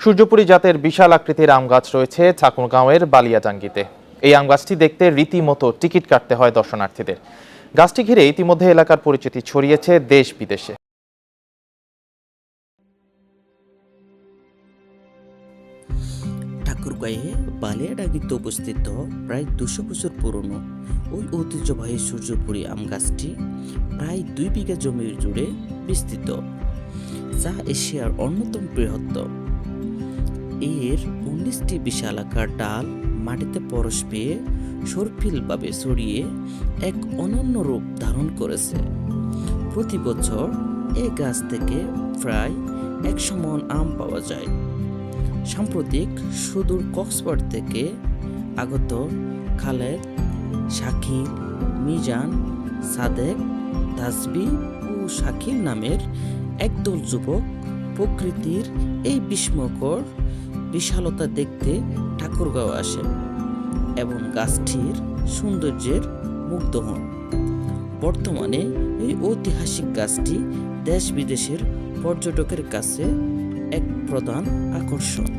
সূর্যপুরী জাতের বিশাল আকৃতির আম গাছ রয়েছে ঠাকুরগাঁওয়ের বালিয়াডাঙ্গিতে। এই আম গাছটি দেখতে রীতিমতো টিকিট কাটতে হয় দর্শনার্থীদের। গাছটি ঘিরে ইতিমধ্যে এলাকার পরিচিতি ছড়িয়েছে দেশ বিদেশে। ঠাকুরগাঁয়ে বালিয়াডাঙ্গিতে অবস্থিত প্রায় 200 বছর পুরনো ওই ঐতিহ্যবাহী সূর্যপুরী আম গাছটি প্রায় 2 বিঘা জমির জুড়ে বিস্তৃত, যা এশিয়ার অন্যতম বৃহত্তম। এর 19টি বিশালাকার ডাল মাটিতে পরশ পেয়ে সর্পিলভাবে ছড়িয়ে এক অনন্য রূপ ধারণ করেছে। প্রতি বছর এই গাছ থেকে প্রায় 100 মণ আম পাওয়া যায়। সাম্প্রতিক সুদূর কক্সবাজার থেকে আগত খালেদ, শাকিল, মিজান, সাদেক, তাসবি ও শাকিল নামের একদল যুবক প্রকৃতির এই বিস্ময়কর বিশালতা দেখতে ঠাকুরগাঁও আসেন এবং গাছটির সৌন্দর্যের মুগ্ধ হন। বর্তমানে এই ঐতিহাসিক গাছটি দেশ বিদেশের পর্যটকের কাছে এক প্রধান আকর্ষণ।